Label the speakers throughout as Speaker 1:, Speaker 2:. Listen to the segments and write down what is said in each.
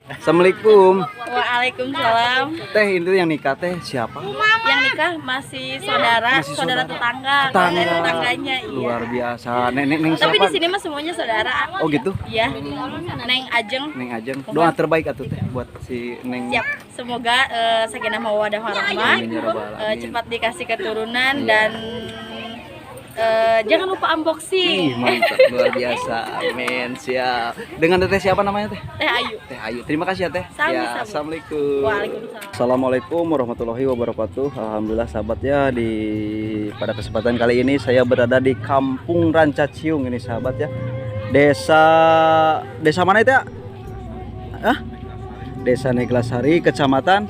Speaker 1: Assalamualaikum.
Speaker 2: Waalaikumsalam.
Speaker 1: Teh itu yang nikah teh siapa?
Speaker 2: Yang nikah masih saudara,
Speaker 1: Masih
Speaker 2: saudara tetangga, tetangganya, iya.
Speaker 1: Luar biasa. Neng
Speaker 2: Tapi
Speaker 1: siapa?
Speaker 2: di sini mah semuanya saudara.
Speaker 1: Oh gitu.
Speaker 2: Iya. Neng Ajeng.
Speaker 1: Neng Ajeng. Doa terbaik atuh teh buat si Neng.
Speaker 2: Siap. Semoga sakinah mawaddah warahmah
Speaker 1: Amin ya rabbal alamin.
Speaker 2: cepat dikasih keturunan dan jangan lupa unboxing.
Speaker 1: Ih, mantap luar biasa. Amin. Siap. Dengan teteh siapa namanya teh?
Speaker 2: Teh Ayu.
Speaker 1: Teh Ayu. Terima kasih ya teh.
Speaker 2: Sami,
Speaker 1: Ya,
Speaker 2: sami.
Speaker 1: Assalamualaikum.
Speaker 2: Waalaikumsalam.
Speaker 1: Assalamualaikum warahmatullahi wabarakatuh. Alhamdulillah sahabat ya, pada kesempatan kali ini saya berada di Kampung Rancaciung ini sahabat ya. Desa mana itu ya? Hah? Desa Neglasari, Kecamatan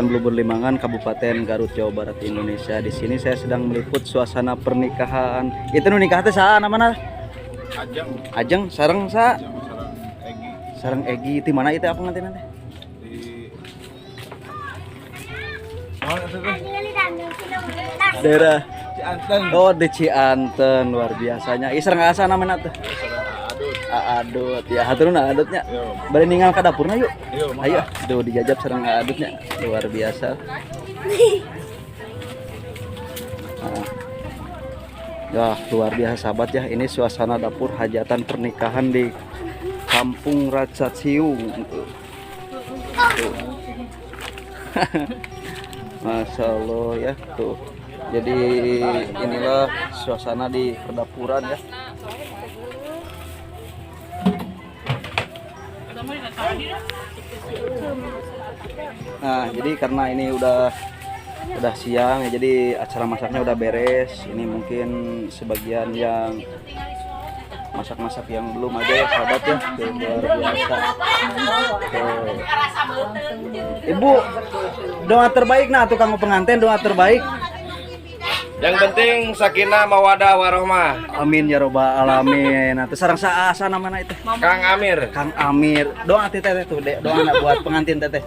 Speaker 1: Blubur Limangan, Kabupaten Garut, Jawa Barat, Indonesia. Di sini saya sedang meliput suasana pernikahan. Itu nu nikah teh saha namana? Ajeng, sareng sa? Sareng Egi. Di mana itu apa nanti? Daerah Cianten. Oh, di Cianten, luar biasanya. Ih, sareng asa namanya tuh? Adut. Ya, haturun adutnya. Bari ninggal ka dapurna yuk. Ayo, tuh dijajab sareng adutnya. Luar biasa. Ya, luar biasa sahabat ya. Ini suasana dapur hajatan pernikahan di Kampung Rancaciung. Masya Allah ya tuh. Jadi inilah suasana di perdapuran ya. Nah, jadi karena ini udah siang ya, jadi acara masaknya udah beres. Ini mungkin sebagian yang masak-masak yang belum aja ya sahabat ya. Tuh, luar biasa. Tuh. Ibu, doa terbaik nah tukang pengantin, doa terbaik.
Speaker 3: Yang penting sakinah mawadah warohmah.
Speaker 1: Amin ya robbal alamin. Nah, terus sareng asa namanya itu?
Speaker 3: Kang Amir.
Speaker 1: Kang Amir. Doa teteh tuh, doa anak buat pengantin teteh.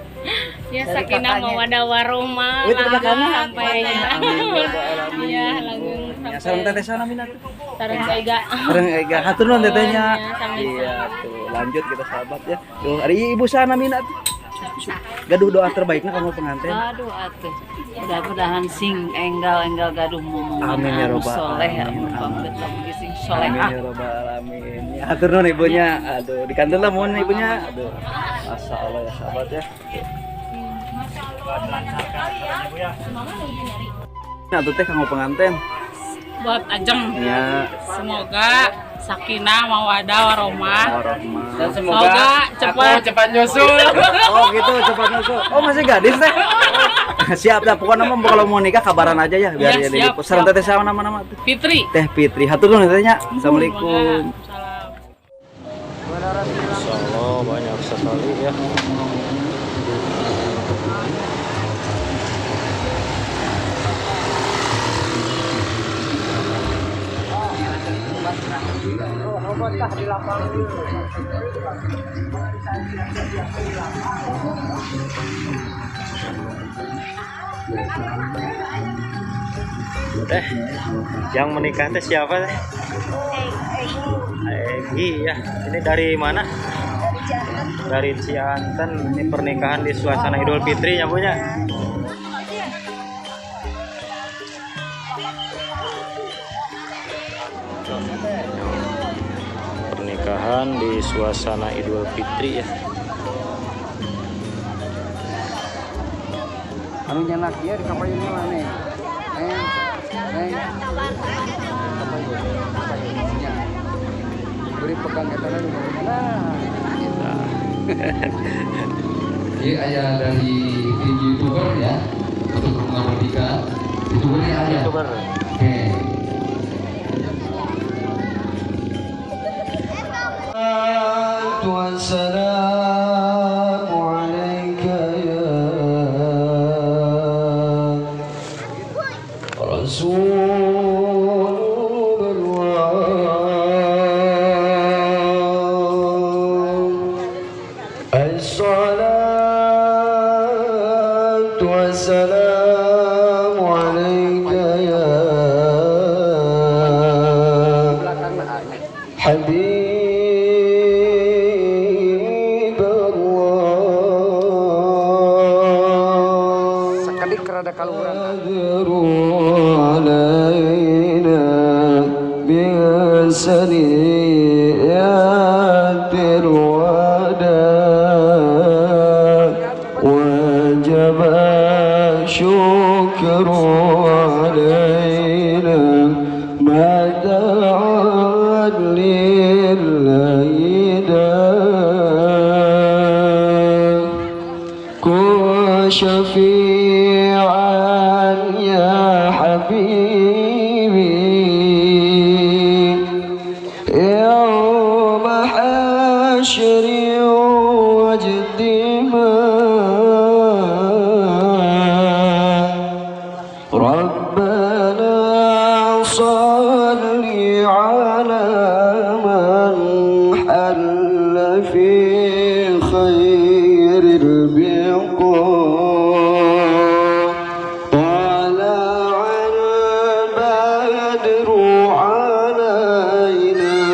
Speaker 2: Ya sakinah mawaddah warahmah.
Speaker 1: Wih, terima kasih.
Speaker 2: Sampai
Speaker 1: Amin ya robbal alamin.
Speaker 2: ya langsung
Speaker 1: Ya, sareng teteh sana mina tuh.
Speaker 2: sareng Ega.
Speaker 1: Sareng Ega hatur nuhun tetehnya.
Speaker 2: Ya, sami-sami.
Speaker 1: Iya, tuh lanjut kita sahabat ya. Tuh, hari ibu sana mina tuh. Gaduh doa terbaiknya kamu pengantin.
Speaker 4: Aduh atuh. Mudah-mudahan sing enggal gaduh momongan
Speaker 1: Amin ya
Speaker 4: anu
Speaker 1: robbal
Speaker 4: soleh ya
Speaker 1: alamin.
Speaker 4: pamit lagi sing
Speaker 1: Amin
Speaker 4: solehah.
Speaker 1: ya robbal alamin. Ya, hatur nuhun ibunya. Aduh, di kantor lah mohon ibunya. Aduh. Masya Allah ya sahabat ya. Nah, tuh teh kamu pengantin.
Speaker 5: Buat Ajeng,
Speaker 1: Ya,
Speaker 5: semoga sakinah mawadah warohmah.
Speaker 1: warahmah.
Speaker 3: Dan
Speaker 5: Semoga
Speaker 3: cepat nyusul.
Speaker 1: Oh gitu, cepat nyusul. Oh masih gadis teh. Siap dah, pokoknya mah kalau mau nikah kabaran aja ya biar
Speaker 5: Ya,
Speaker 1: jadi
Speaker 5: siap,
Speaker 1: sareng
Speaker 5: siap.
Speaker 1: teteh sama nama-nama tuh.
Speaker 5: Fitri.
Speaker 1: Teh Fitri, hatur nuhun tetehnya. Assalamualaikum.
Speaker 5: Salam.
Speaker 1: Insyaallah banyak sekali ya. Teh, yang menikah teh siapa teh? Egi ya. Ini dari mana? Dari Cianten. Ini pernikahan di suasana Idul Fitri ya punya. Pernikahan di suasana Idul Fitri ya. Anu nyenak dia di kapal ini mana? Beri pegang eta dulu.
Speaker 6: Ini ayah dari tim YouTuber ya untuk rumah pernikahan. YouTubernya ayah.
Speaker 1: YouTuber.
Speaker 6: Oke. Wassalamu alayka ya Rasulullah. As-salatu wassalamu alayka ya Habib
Speaker 7: سنيات الوداع وجب الشكر علينا ما دعا لله كن شفيعا يا حبيبي يوم حشر واجتماع ربنا صل على من حل في خير البقاع طلع البدر علينا.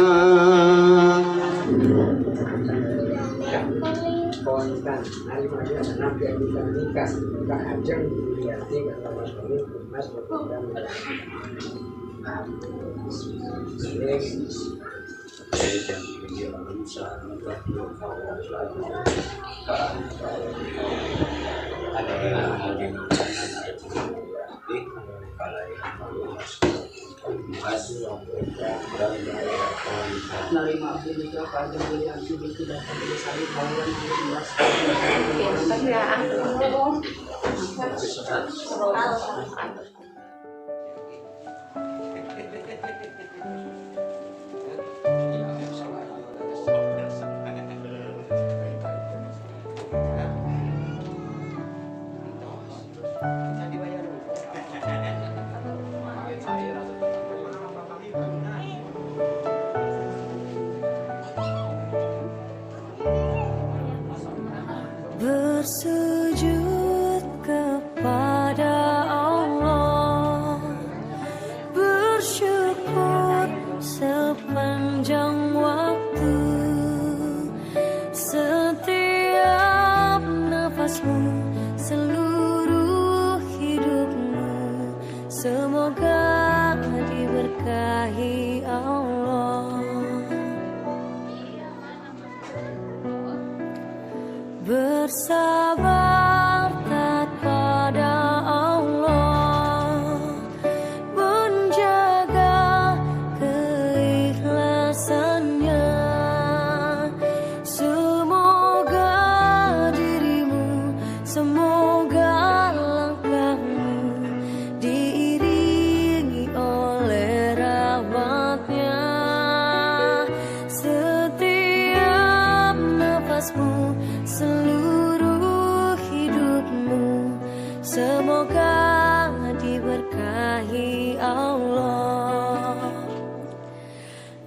Speaker 8: Bersujud kepada Allah, bersyukur sepanjang waktu, setiap nafasmu, seluruh hidupmu, semoga diberkahi Allah. Bersabar taat pada Allah, menjaga keikhlasannya. Semoga dirimu, semoga langkahmu diiringi oleh rahmatnya. Setiap nafasmu, seluruh hidupmu, semoga diberkahi Allah.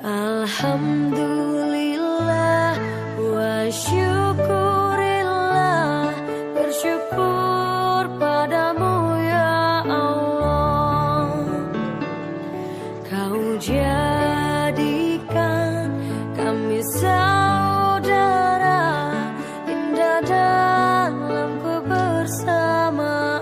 Speaker 8: Alhamdulillah wa syukurillah, bersyukur padamu ya Allah. Kau jadikan kami saudara indah dalam kebersamaan.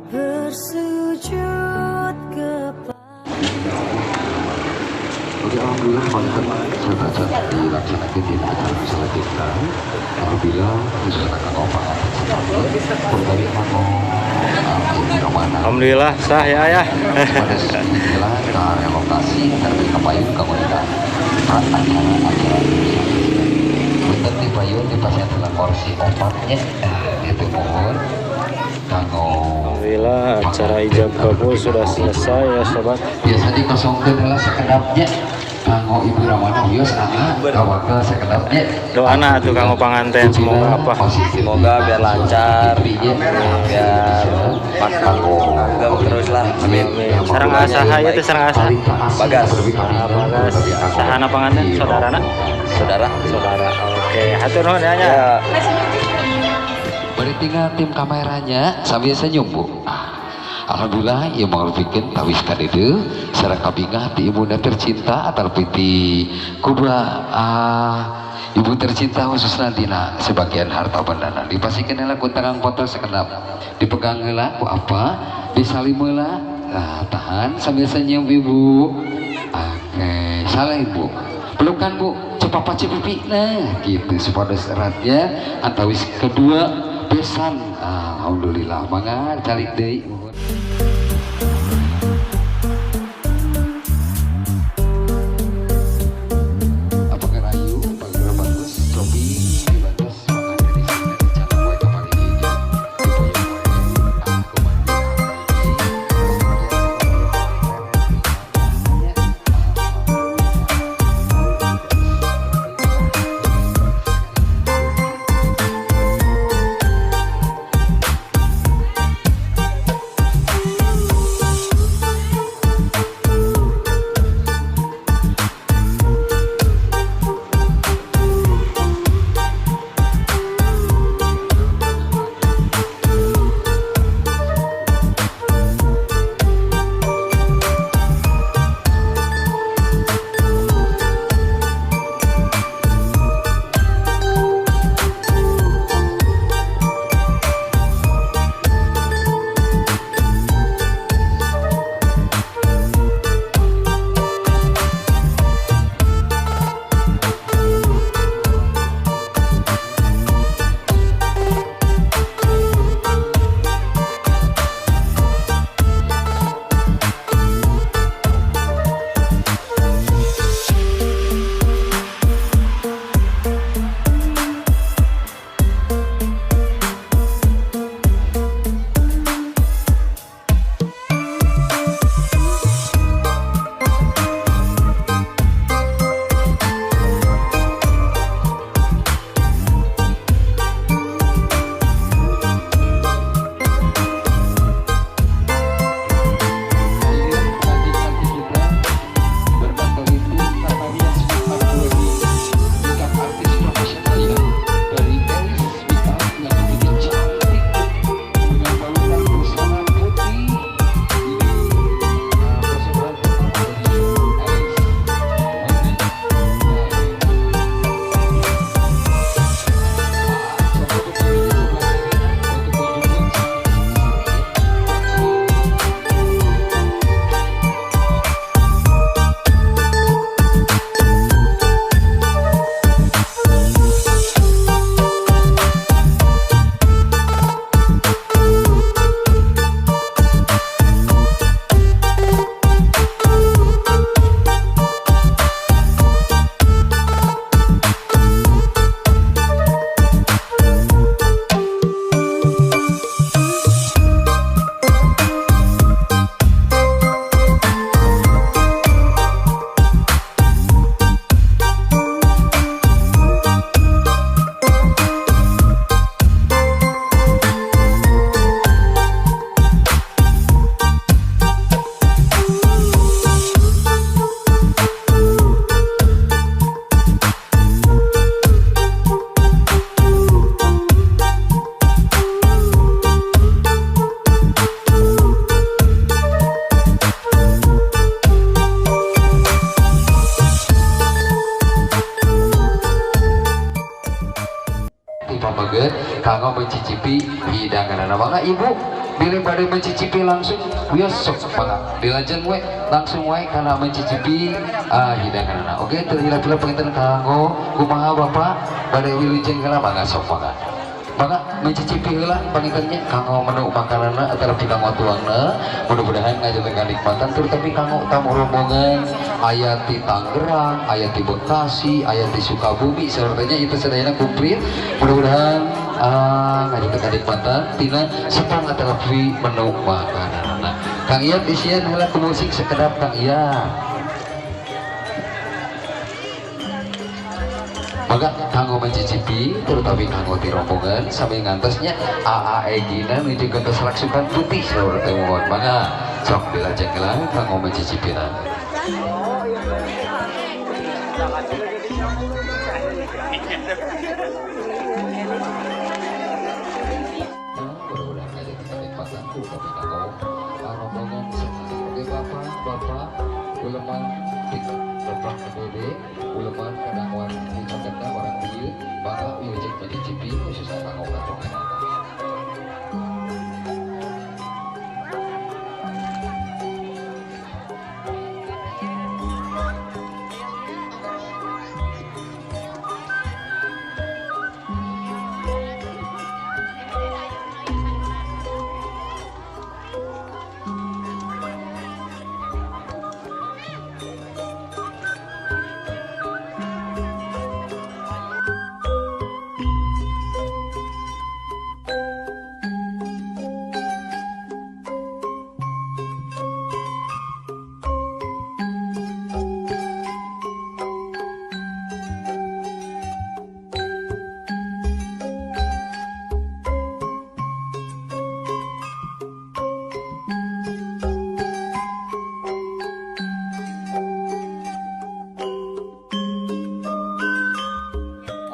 Speaker 8: Bersujud kepada
Speaker 6: Oke, alhamdulillah konsep sahabat dilaksanakan di acara selanjutnya. Apabila diserahkan omongan kembali
Speaker 1: Alhamdulillah sah ya ayah.
Speaker 6: pada inilah ke area lokasi dari Kapayun kemudian acara bentar di Payun di pasien dalam kursi ompatnya itu mohon kanggo.
Speaker 1: Alhamdulillah acara ijab kabul sudah selesai ya sobat.
Speaker 6: Biasa dikosongkan adalah sekedapnya kanggo Ibu Ramana Wios kawaka sekedapnya.
Speaker 1: Doana tuh kanggo panganten semoga apa?
Speaker 3: Semoga biar lancar, biar pas kanggo terus lah. Amin.
Speaker 1: Sarang asaha ya teh sarang asa.
Speaker 3: Bagas.
Speaker 1: Bagas. Sahana panganten saudarana?
Speaker 3: Saudara.
Speaker 1: Oke, hatur nuhun ya nya.
Speaker 6: Bari tinggal tim kameranya sambil senyum Bu. Alhamdulillah ieu mangrupikeun tawis kadede sareng kabingah ti ibunda tercinta atar piti kuba ibu tercinta khususna dina sebagian harta bandana dipasikeun heula ku tangang foto sekedap dipegang heula ku apa disalim heula tahan sambil senyum ibu. Oke salah ibu pelukan bu cepapa cipipi nah gitu supados eratnya antawis kedua besan. Alhamdulillah mangga calik deui. kanggo mencicipi hidangan mangga ibu pilih pada mencicipi langsung bios sok mangga dilanjut we langsung we karena mencicipi hidangan oke terhila-hila penginten kanggo kumaha bapak pada wilujeng kala mangga sok mangga mencicipi heula pangitannya kanggo menu makananna antara pinang watuangna mudah-mudahan ngajakeun kanikmatan terutama kanggo tamu rombongan aya di Tangerang, aya di Bekasi, aya di Sukabumi sepertinya itu sedayana komplit mudah-mudahan ngajakeun kanikmatan tina sepang antara menu makananna Kang Iyat isian heula ku musik sekedap Kang Iyat maka kanggo mencicipi terutama kanggo di rombongan sampai ngantosnya Egina menuju ke selaksukan putih seperti mohon maka sok dilajeng lah kanggo mencicipi mudah-mudahan aja kita nikmatan terutama kanggo jadi cipino susah kanggo-kanggo.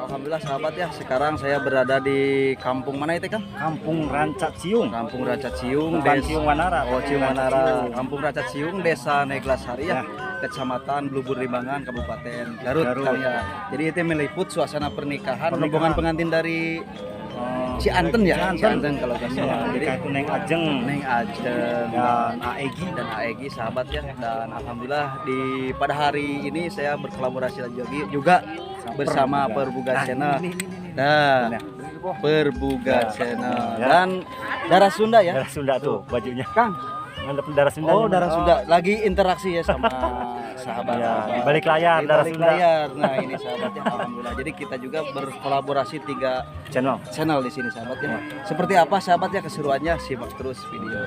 Speaker 1: Alhamdulillah sahabat ya, sekarang saya berada di kampung mana itu Kang?
Speaker 9: Kampung Rancak Ciung.
Speaker 1: Kampung Rancak Ciung,
Speaker 9: Bukan Ciung Wanara.
Speaker 1: Oh, Ciung
Speaker 9: Rancak
Speaker 1: Wanara.
Speaker 9: Ciung.
Speaker 1: Kampung Rancak Ciung, Desa Neglasari ya, Kecamatan Blubur Limbangan, Kabupaten Garut, Kang ya. Jadi itu meliput suasana pernikahan, rombongan pengantin dari Cianten ya, Cianten kalau nggak salah. Jadi
Speaker 9: itu Neng Ajeng,
Speaker 1: Neng Ajeng
Speaker 9: dan Aegi
Speaker 1: sahabat ya, dan alhamdulillah pada hari ini saya berkolaborasi juga bersama Perbuga Channel. Nah, Perbuga Channel dan Darah Sunda ya.
Speaker 9: Darah Sunda tuh bajunya.
Speaker 1: Kang,
Speaker 9: Mantap Darah Sunda.
Speaker 1: oh Darah Sunda lagi interaksi ya sama sahabat.
Speaker 9: Ya, di balik layar
Speaker 1: Di
Speaker 9: Darah
Speaker 1: balik
Speaker 9: Sunda.
Speaker 1: layar. Nah, ini sahabatnya alhamdulillah. Jadi kita juga berkolaborasi 3 channel di sini sahabatnya. Seperti apa sahabatnya keseruannya, simak terus video.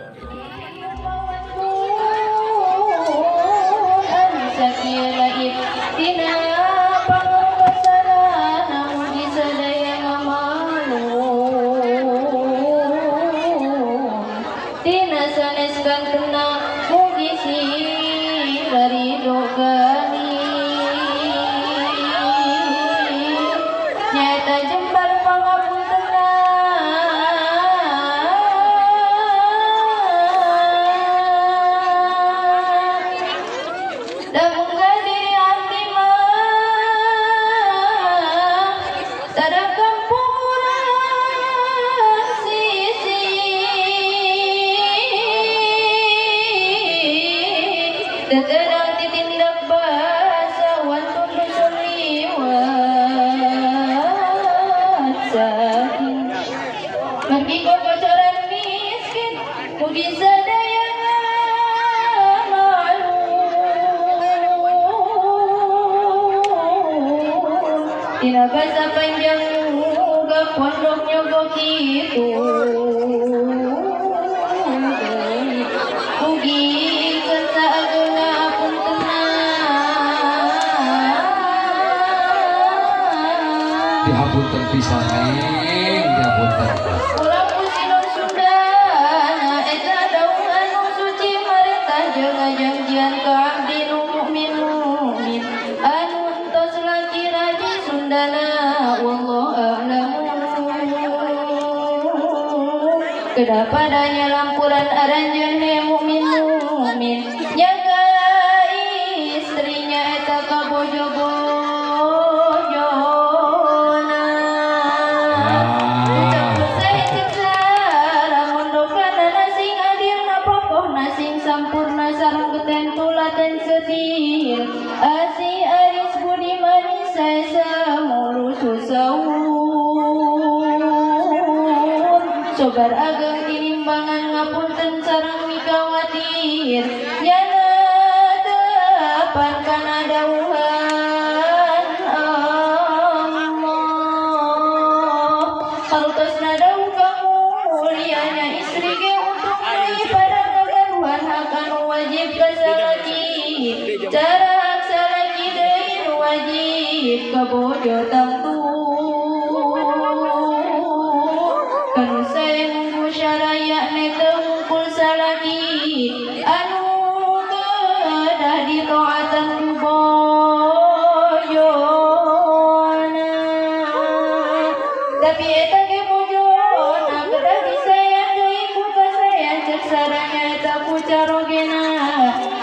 Speaker 8: Terkadang ditindak bahasa wantun berliwat sakit. Pergi ke bocoran miskin, mugi sadaya malu. Tidak bahasa panjang juga pondok nyogok itu. Mugi
Speaker 6: Dihapunten pisan neng, dihapunten.
Speaker 8: ulah pusinon Sundana eta daun anu suci marentah jeung janjian ka abdi nu mukmin anu entos laki raji Sundana wallahu a'lamu. Kedapadanya lampuran aranjeun he mukmin jaga istrinya eta kabojo-bojo. Sampurna sareng geten tulaten setir asi aris budi manis saya mulus susaur sobar ageng tinimbangan ngapunten sareng mikawatir nyana depan kana dawuhan Allah hartosna dawuh kamulianya istri ge untuk ibadah akan wajib kasalaki cara aksalaki deui wajib kabojo tangtu kanu sae nunggu syaraya nete hungkul salaki anu kedah di taatan bojona tapi eta ge bojona kedah disayang deui ku kasayang cek saranya carogena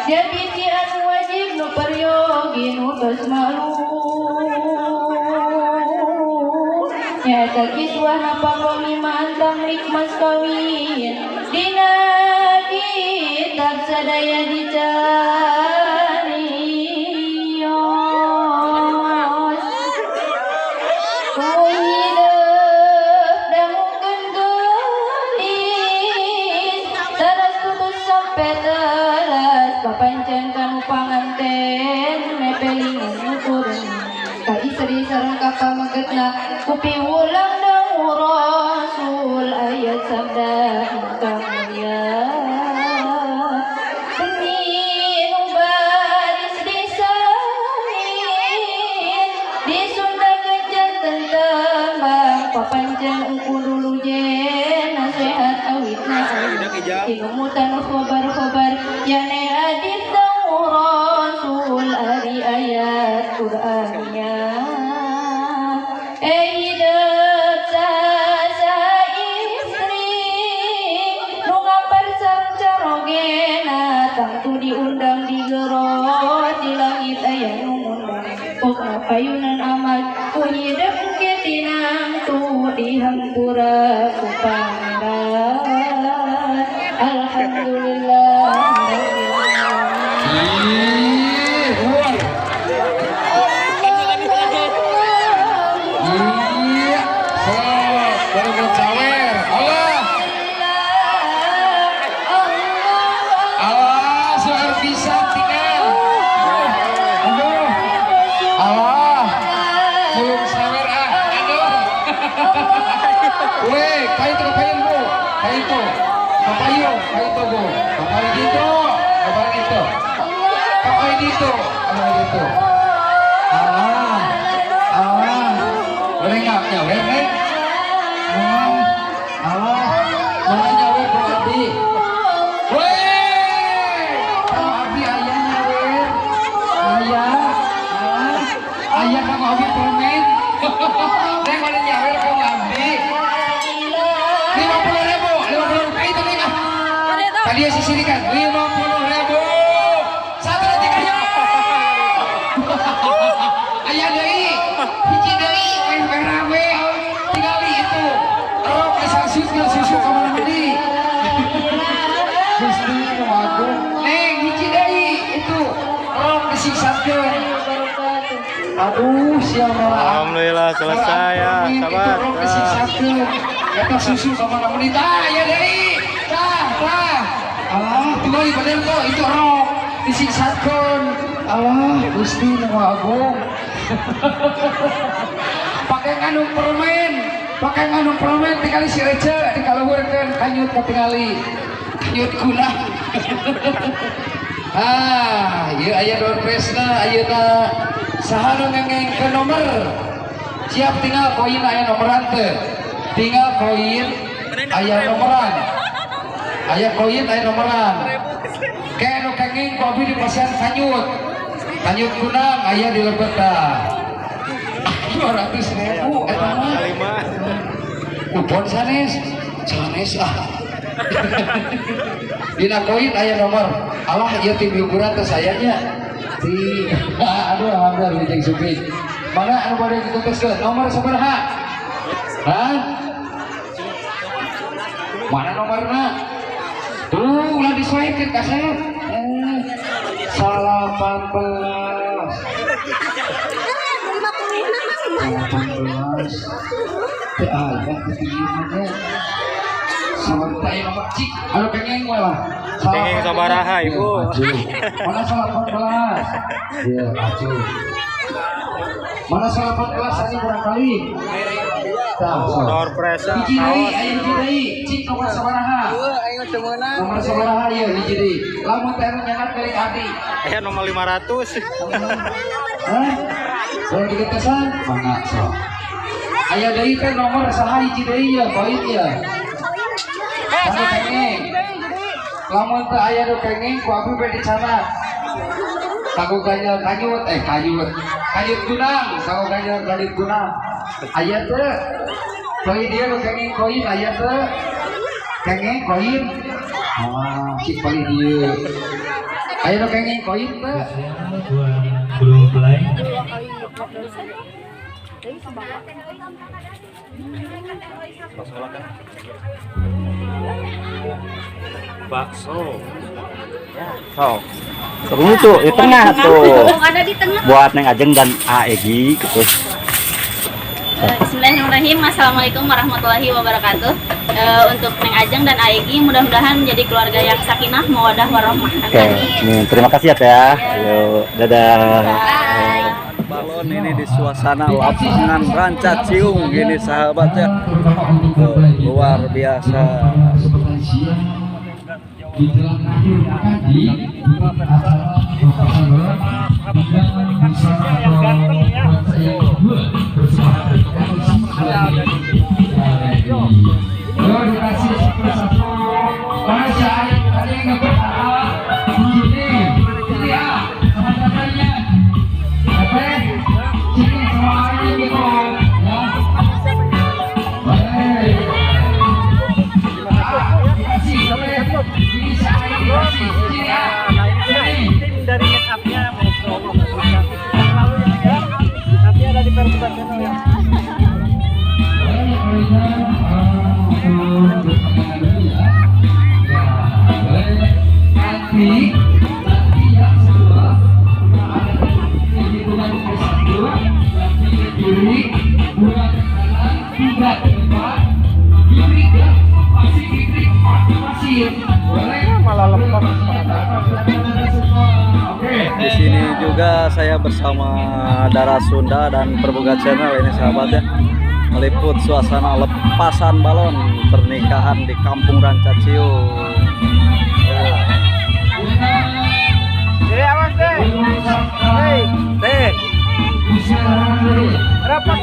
Speaker 8: jadi tian wajib nu peryogi nu tos malu nya Kal-iswah napakomi ma'antang rikmas kawin Dina kitab sadaya dicarios Kuhidap dangukan gelis Taras putus sampai teras Papancen kanu panganten Mepelingan nuturun Ka istri sareng kapa magetna Kupi ulang dangu rasul Ayat sabda ingkang mulia Senin baris disamin Di Sunda kejan tentang Papancen uku dulu jen Nasihat awitna Ilumutan khobar-khobar Yane hadis dangu rasul Ari ayat Qur'annya hidup sasa istri Nu ngampar sareng carogena Tangtu diundang di gerot Di langit aya nu ngundang Pokna payunan amal Ku hidup ketinang tu di hampura ku pangeran Alhamdulillah
Speaker 6: boleh nggak nyawer nih? Mana nyawer Bro Abdi? Kalau Abdi ayah nyawer, ayah kamu Abdi permen. Neng mana nyawer kamu Abdi? 50.000 itu nih ah. Tadi ya sisirikan 50.000. Satu lagi kayu. Ayah deui, hiji deui, rame tinggali itu. Rok asal susu kamar-mandi. Gusti nu agung. Neng hiji deui itu. Rok disiksakeun. Aduh, siapa?
Speaker 9: Alhamdulillah selesai ya, sahabat.
Speaker 6: Rok disiksakeun. Eta susu kamar-mandi tah aya deui. Tah. Allah, tinggali bener tuh itu rok disiksakeun. Allah, Gusti nu agung. Pakai nganu permen tinggali si Ece dikaluhurkeun kanyut katingali kanyut gula. Ieu aya doorpresna ayeuna saha nu ngengengkeun nomor siap tinggal koin aya nomoran teu tinggal koin aya nomoran kayak nu kenging ku abdi dipasihan kanyut gunang aya di lebeta 200.000 eta mah kupon sanes dina koin aya nomor Allah ieu tim hiburan teh sayanya di aduh alhamdulillah jeung suping mana anu bade ditutupkeun nomor sabaraha mana nomorna ulah disoekeun kasep 18 teu aya ketinggiannya sampai nomor cik anu kengeng we lah
Speaker 9: Kengeng sabaraha ibu
Speaker 6: mana 18 iya acuh mana 18 ani barangkali
Speaker 9: Door press
Speaker 6: hiji deui aya hiji deui cik nomor sabaraha nomor sabaraha ieu hiji deui lamun teh anu nyangat kali abdi
Speaker 9: aya nomor 500
Speaker 6: Boleh diketesan? Mana so? Aya deui teh nomor saha hiji deui ya, koin ya. Anu kengeng. Lamun teu aya nu kengeng ku abdi bade dicanat. Kagu ganjel kanyut gunang, kagu ganjel kanyut gunang. Aya teu koin dia nu kengeng koin aya teu kengeng koin. Cik paling dieu. Aya nu kengeng koin teu.
Speaker 10: Belum play.
Speaker 9: Bakso.
Speaker 1: Oh. Seru tuh di tengah tuh.
Speaker 2: Ada di tengah.
Speaker 1: Buat Neng Ajeng dan Aegi gitu.
Speaker 2: Bismillahirrahmanirrahim. Assalamualaikum warahmatullahi wabarakatuh. Untuk Neng Ajeng dan Aegi mudah-mudahan menjadi keluarga yang sakinah, mawaddah warahmah.
Speaker 1: Oke, ini terima kasih ya Teh. Ayo, dadah. Balon ini di suasana lapangan Ranca Ciung gini sahabat ya. Tuh, luar biasa.
Speaker 9: Tim dari make up-nya nanti ada di Persib channel ya.
Speaker 1: Di sini juga saya bersama Dara Sunda dan Perbuga Channel ini sahabat ya, meliput suasana lepasan balon pernikahan di Kampung Ranca Ciung.
Speaker 9: Jadi awas deh. Hei, teh. Rapat.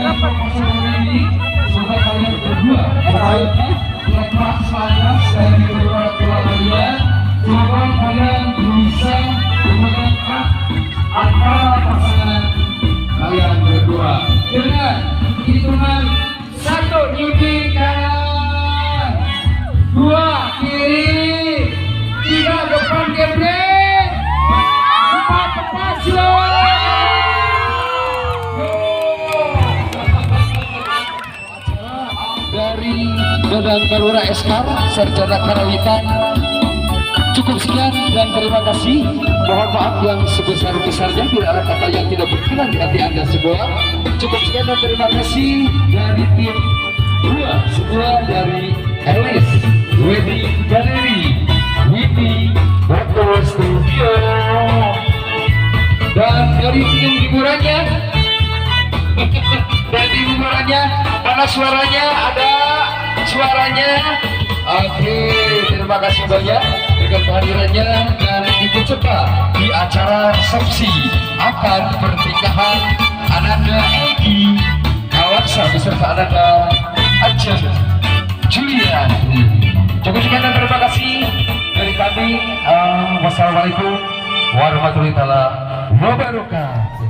Speaker 7: Kalian berdua dengan hitungan 1 nyunting kanan, 2 kiri, 3 depan gebrek, 4 paslon. Dari Badan Karura Eskar Sarjana Karawitan cukup sekian dan terima kasih. Mohon maaf yang sebesar-besarnya bila ada kata yang tidak berkenan di hati Anda semua. Cukup sekian dan terima kasih dari tim 2 dari Elis Wedding Gallery, Widi Foto Studio, dan dari tim hiburannya mana suaranya? Ada suaranya. Oke, terima kasih banyak dengan kehadirannya dan ikut serta di acara resepsi akad pernikahan Ananda Egi Kawaksa beserta Ananda Ajeng Julian. Cukup sekian dan terima kasih dari kami. Wassalamualaikum warahmatullahi wabarakatuh.